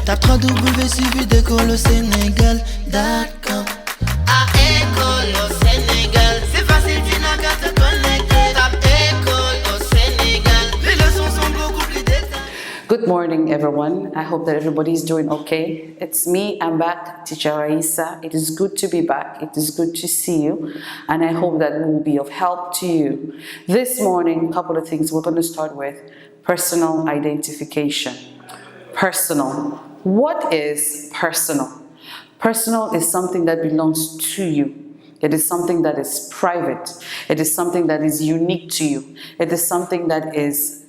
Tape 3W suivi d'école au Sénégal.com. À école au Sénégal, c'est facile, tu n'as qu'à te connecter. Tape école au Sénégal, les leçons sont beaucoup plus détaillées. Good morning, everyone. I hope that everybody is doing okay. It's me, I'm back, Teacher Raisa. It is good to be back. It is good to see you. And I hope that we will be of help to you. This morning, a couple of things we're going to start with. Personal identification. Personal. What is personal? Personal is something that belongs to you. It is something that is private. It is something that is unique to you. It is something that is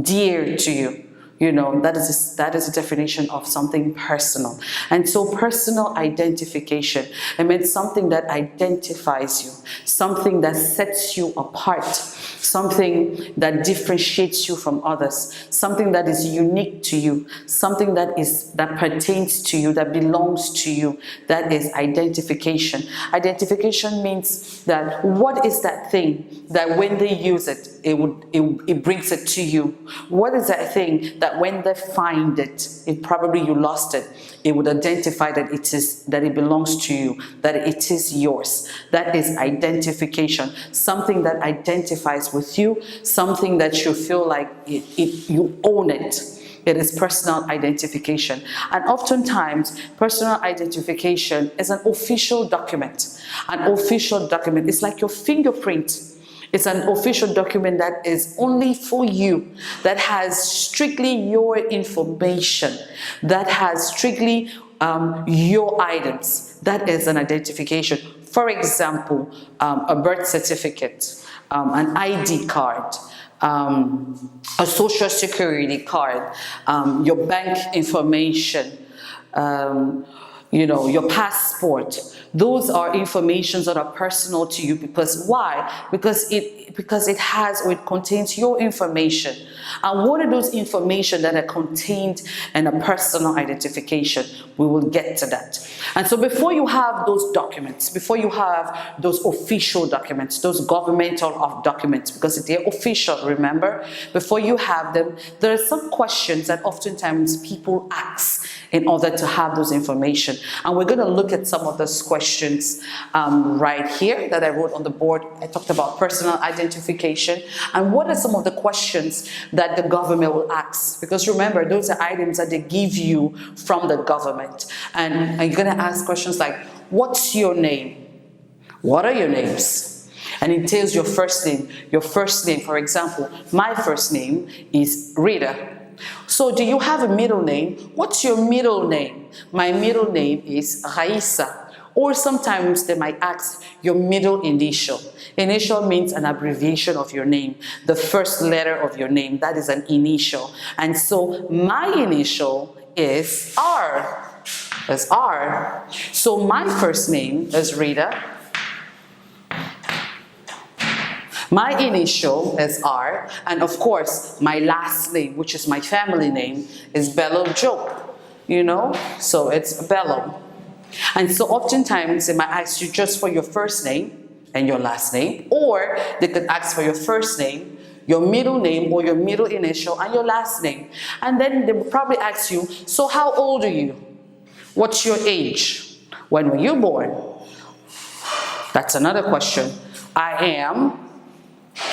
dear to you. You know, that is a definition of something personal. And so personal identification, it means something that identifies you, something that sets you apart, something that differentiates you from others, something that is unique to you, something that pertains to you, that belongs to you. That is identification. Identification means that what is that thing that when they use it, it brings it to you? What is that thing that when they find it, probably you lost it, it would identify that it belongs to you, that it is yours. That is identification. Something that identifies with you, something that you feel like you own it. It is personal identification. And oftentimes, personal identification is an official document. An official document is like your fingerprint. It's an official document that is only for you, that has strictly your information, that has strictly your items. That is an identification. For example, a birth certificate, an ID card, a social security card, your bank information, you know, your passport. Those are informations that are personal to you. Because why? Because it has or it contains your information. And what are those information that are contained in a personal identification? We will get to that. And so before you have those documents, before you have those official documents, those governmental documents, because they're official, remember? Before you have them, there are some questions that oftentimes people ask in order to have those information. And we're going to look at some of those questions right here that I wrote on the board. I talked about personal identification. And what are some of the questions that the government will ask? Because remember, those are items that they give you from the government. And you're going to ask questions like, what's your name? What are your names? And it tells your first name. Your first name, for example, my first name is Rita. So do you have a middle name? What's your middle name? My middle name is Raisa. Or sometimes they might ask your middle initial. Initial means an abbreviation of your name. The first letter of your name, that is an initial. And so my initial is R. That's R. So my first name is Rita. My initial is R, and of course, my last name, which is my family name, is Bello Joe, you know? So it's Bello. And so oftentimes, they might ask you just for your first name and your last name, or they could ask for your first name, your middle name, or your middle initial, and your last name. And then they will probably ask you, so how old are you? What's your age? When were you born? That's another question. I am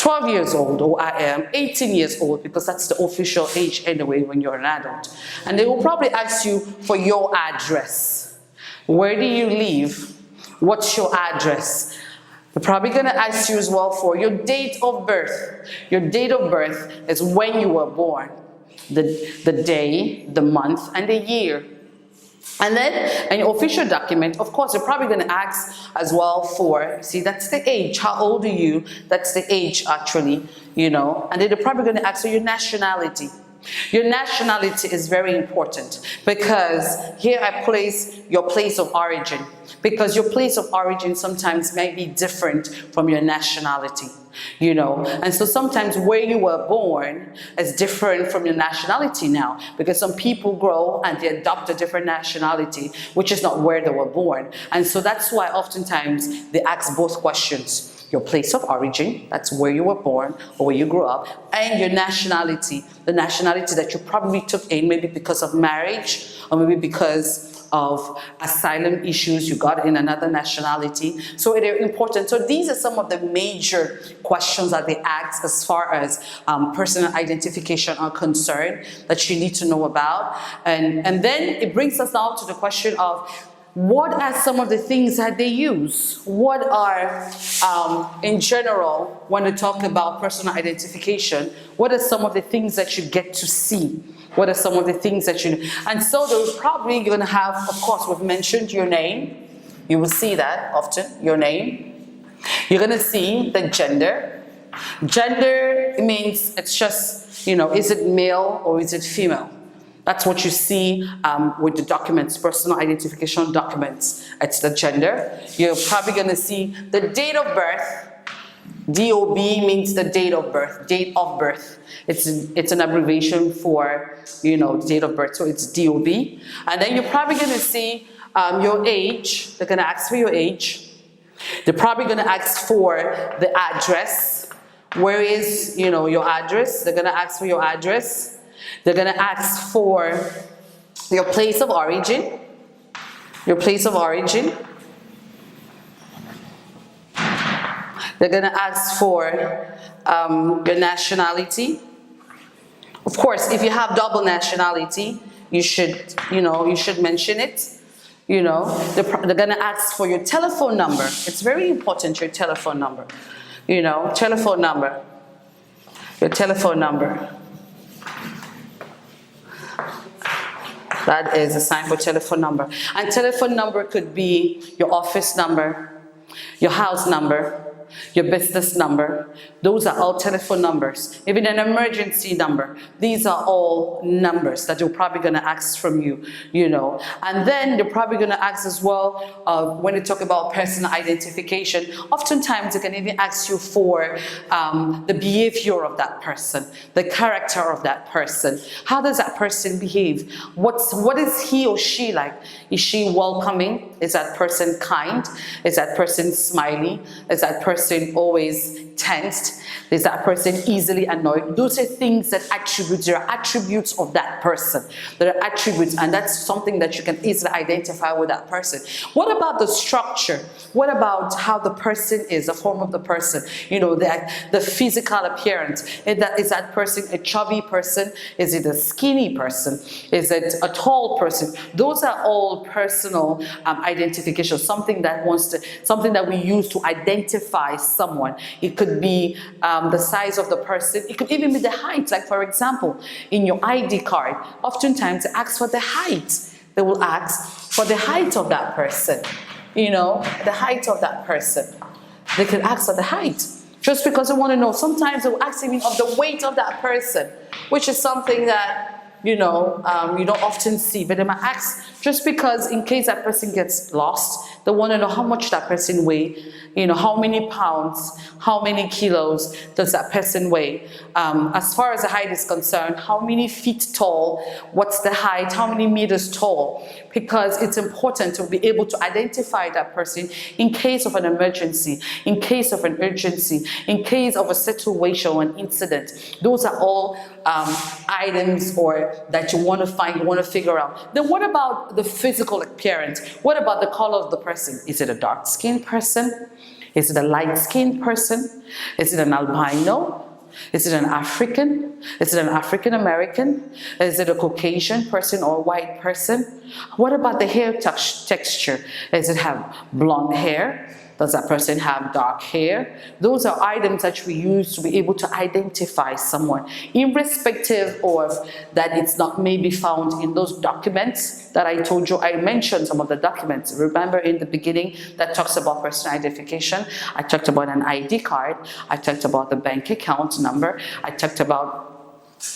12 years old, or I am 18 years old, because that's the official age anyway when you're an adult. And they will probably ask you for your address. Where do you live? What's your address? They're probably going to ask you as well for your date of birth. Your date of birth is when you were born, the day, the month, and the year. And then an official document, of course, they're probably going to ask as well for, see, that's the age. How old are you? That's the age, actually, you know. And then they're probably going to ask for your nationality. Your nationality is very important, because here I place your place of origin, because your place of origin sometimes might be different from your nationality, you know. And so sometimes where you were born is different from your nationality now, because some people grow and they adopt a different nationality, which is not where they were born. And so that's why oftentimes they ask both questions. your place of origin, that's where you were born or where you grew up, and your nationality, the nationality that you probably took in, maybe because of marriage or maybe because of asylum issues, you got in another nationality. So they're important. So these are some of the major questions that they ask as far as personal identification are concerned that you need to know about. And then it brings us now to the question of what are some of the things that they use? What are, in general, when we talk about personal identification, what are some of the things that you get to see? What are some of the things that you, and so they're probably going to have, of course, we've mentioned your name. You will see that often, your name. You're going to see the gender. Gender means it's just, is it male or is it female? That's what you see with the documents, personal identification documents. It's the gender. You're probably going to see the date of birth. DOB means the date of birth, date of birth. It's an abbreviation for, date of birth, so it's DOB. And then you're probably going to see your age. They're going to ask for your age. They're probably going to ask for the address. Where is, your address? They're going to ask for your address. They're going to ask for your place of origin. Your place of origin. They're going to ask for your nationality. Of course, if you have double nationality, you should mention it. They're going to ask for your telephone number. It's very important, your telephone number. Telephone number. Your telephone number. That is a sign for telephone number. And telephone number could be your office number, your house number, your business number. Those are all telephone numbers. Even an emergency number. These are all numbers that they're probably going to ask from you, And then they're probably going to ask as well, when they talk about personal identification, oftentimes they can even ask you for the behavior of that person, the character of that person. How does that person behave? What is he or she like? Is she welcoming? Is that person kind? Is that person smiley? Is that person always tensed? Is that person easily annoyed? Those are things that there are attributes of that person. There are attributes, and that's something that you can easily identify with that person. What about the structure? What about how the person is, the form of the person? The physical appearance. Is that person a chubby person? Is it a skinny person? Is it a tall person? Those are all personal identification. Something that we use to identify someone. It could be the size of the person. It could even be the height. Like, for example, in your ID card, oftentimes they ask for the height. They will ask for the height of that person. The height of that person. They can ask for the height. Just because they want to know. Sometimes they will ask even of the weight of that person, which is something that you don't often see, but they might ask just because in case that person gets lost, they want to know how much that person weighs, how many pounds, how many kilos does that person weigh. As far as the height is concerned, how many feet tall, what's the height, how many meters tall, because it's important to be able to identify that person in case of an emergency, in case of an urgency, in case of a situation or an incident. Those are all items or that you want to find, you want to figure out. Then what about the physical appearance? What about the color of the person? Is it a dark-skinned person? Is it a light-skinned person? Is it an albino? Is it an African? Is it an African American? Is it a Caucasian person or a white person? What about the hair texture? Does it have blonde hair? Does that person have dark hair? Those are items that we use to be able to identify someone, irrespective of that it's not maybe found in those documents that I told you. I mentioned some of the documents. Remember in the beginning that talks about personal identification. I talked about an ID card. I talked about the bank account number. I talked about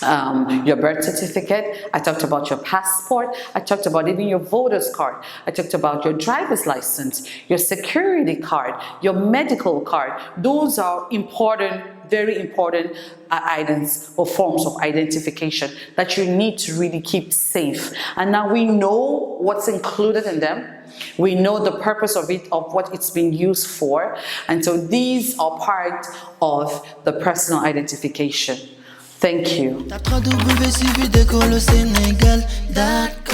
your birth certificate, I talked about your passport, I talked about even your voter's card, I talked about your driver's license, your security card, your medical card. Those are important, very important items or forms of identification that you need to really keep safe. And now we know what's included in them. We know the purpose of it, of what it's being used for. And so these are part of the personal identification. Thank you. Tape www.suividecolosénégal.com